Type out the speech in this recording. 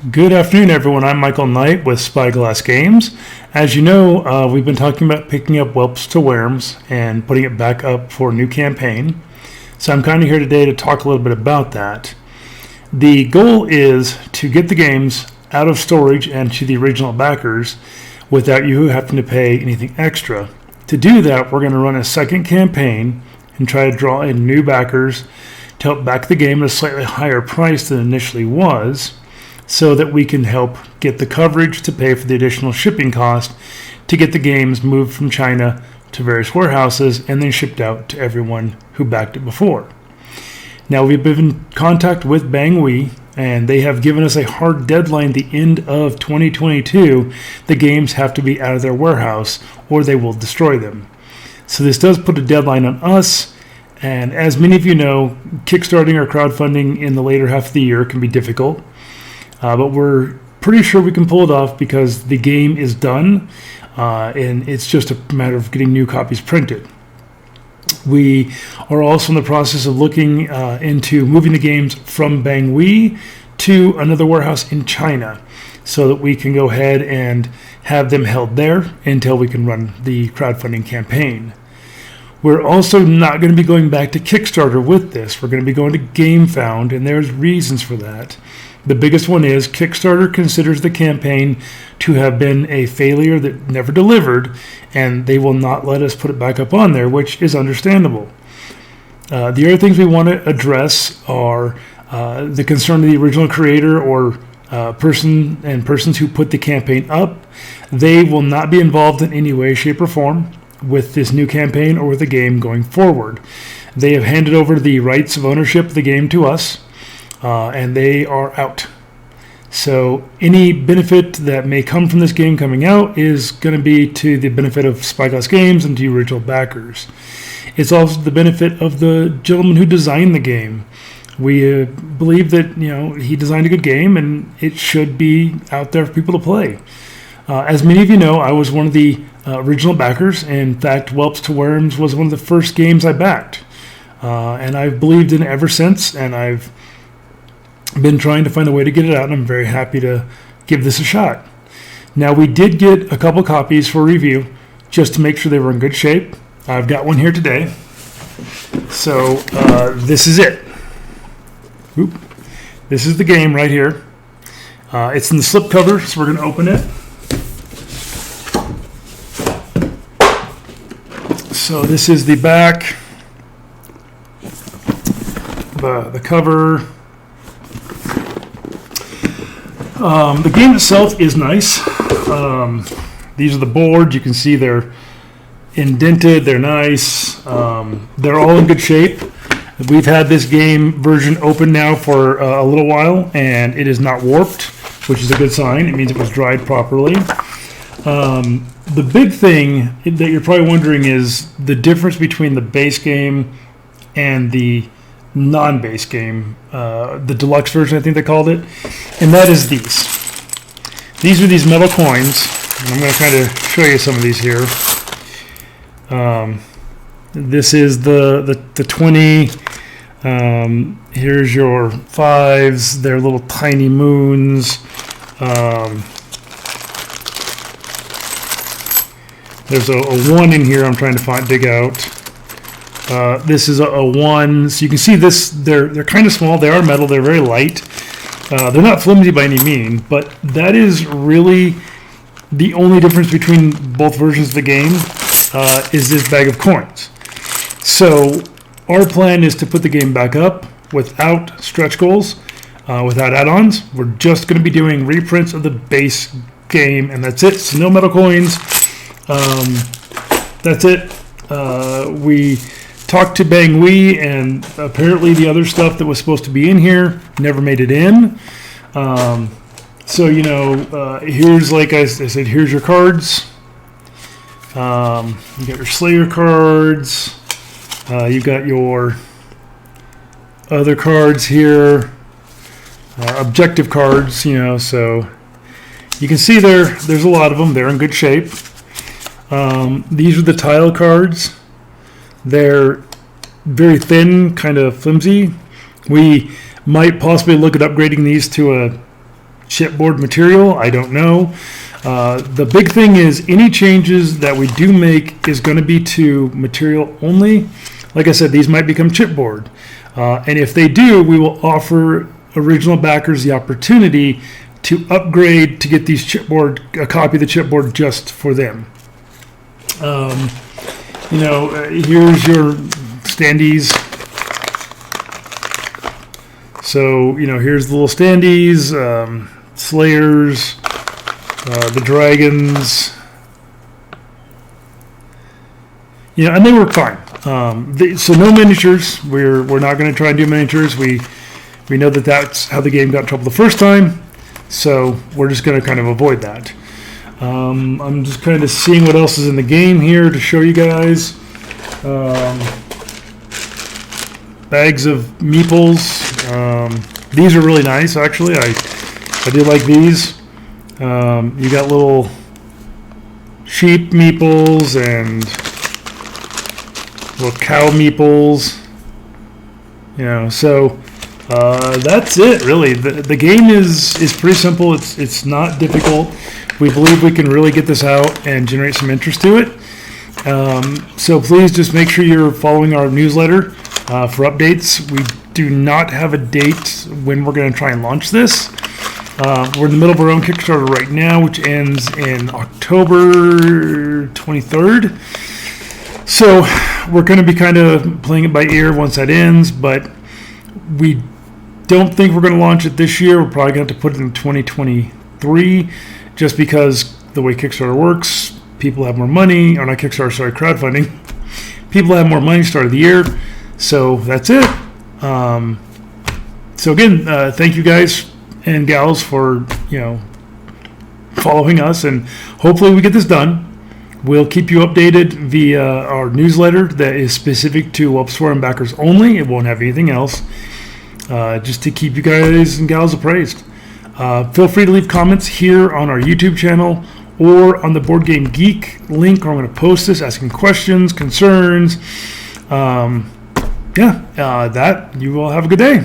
Good afternoon, everyone. I'm Michael Knight with Spyglass Games. As you know, we've been talking about picking up Whelps to Wyrms and putting it back up for a new campaign. So I'm kind of here today to talk a little bit about that. The goal is to get the games out of storage and to the original backers without you having to pay anything extra. To do that, we're going to run a second campaign and try to draw in new backers to help back the game at a slightly higher price than it initially was, so that we can help get the coverage to pay for the additional shipping cost to get the games moved from China to various warehouses and then shipped out to everyone who backed it before. Now, we've been in contact with Bangui, and they have given us a hard deadline, the end of 2022. The games have to be out of their warehouse or they will destroy them. So this does put a deadline on us, and as many of you know, kickstarting or crowdfunding in the later half of the year can be difficult. But we're pretty sure we can pull it off because the game is done, and it's just a matter of getting new copies printed. We are also in the process of looking into moving the games from Bangui to another warehouse in China so that we can go ahead and have them held there until we can run the crowdfunding campaign. We're also not going to be going back to Kickstarter with this. We're going to be going to GameFound, and there's reasons for that. The biggest one is Kickstarter considers the campaign to have been a failure that never delivered, and they will not let us put it back up on there, which is understandable. The other things we want to address are the concern of the original creator or persons who put the campaign up. They will not be involved in any way, shape, or form with this new campaign or with the game going forward. They have handed over the rights of ownership of the game to us. And they are out. So any benefit that may come from this game coming out is going to be to the benefit of Spyglass Games and the original backers. It's also the benefit of the gentleman who designed the game. We believe that he designed a good game and it should be out there for people to play. As many of you know, I was one of the original backers. In fact, Whelps to Wyrms was one of the first games I backed. And I've believed in it ever since, and I've been trying to find a way to get it out, and I'm very happy to give this a shot. Now, we did get a couple copies for review just to make sure they were in good shape. I've got one here today. So this is it. Oop. This is the game right here. It's in the slipcover, so we're going to open it. So this is the back, the cover. The game itself is nice. These are the boards. You can see they're indented. They're nice. They're all in good shape. We've had this game version open now for a little while, and it is not warped, which is a good sign. It means it was dried properly. The big thing that you're probably wondering is the difference between the base game and the non-base game, the deluxe version, I think they called it, and that is these. These are these metal coins, and I'm going to kind of show you some of these here. This is the 20. Here's your 5s. They're little tiny moons. There's a 1 in here I'm trying to dig out. This is a 1, so you can see this. They're kind of small. They are metal. They're very light. They're not flimsy by any means, but that is really the only difference between both versions of the game is this bag of coins. So our plan is to put the game back up without stretch goals, without add-ons. We're just going to be doing reprints of the base game, and that's it. So no metal coins. That's it. We talked to Bangui, and apparently the other stuff that was supposed to be in here never made it in. So, here's, like I said, here's your cards. You got your Slayer cards. You got your other cards here. Objective cards, so you can see there's a lot of them. They're in good shape. These are the tile cards. They're very thin, kind of flimsy. We might possibly look at upgrading these to chipboard material. I don't know. The big thing is any changes that we do make is going to be to material only. Like I said, these might become chipboard. And if they do, we will offer original backers the opportunity to upgrade to get these chipboard, a copy of the chipboard just for them. Here's your standees. So, here's the little standees, Slayers, the dragons. And they work fine. So no miniatures. We're not going to try and do miniatures. We know that that's how the game got in trouble the first time. So we're just going to kind of avoid that. I'm just kind of seeing what else is in the game here to show you guys. Bags of meeples. These are really nice, actually. I do like these. You got little sheep meeples and little cow meeples. So that's it, really. The game is pretty simple. It's not difficult. We believe we can really get this out and generate some interest to it. So please just make sure you're following our newsletter for updates. We do not have a date when we're going to try and launch this. We're in the middle of our own Kickstarter right now, which ends in October 23rd. So we're going to be kind of playing it by ear once that ends, but we don't think we're going to launch it this year. We're probably going to have to put it in 2023 just because the way Kickstarter works, people have more money, or not Kickstarter, sorry, crowdfunding. People have more money start of the year. So that's it. So again, thank you guys and gals for, following us, and hopefully we get this done. We'll keep you updated via our newsletter that is specific to Whelps Forum backers only. It won't have anything else, just to keep you guys and gals appraised. Feel free to leave comments here on our YouTube channel or on the Board Game Geek link, where I'm going to post this, asking questions, concerns. That you all have a good day.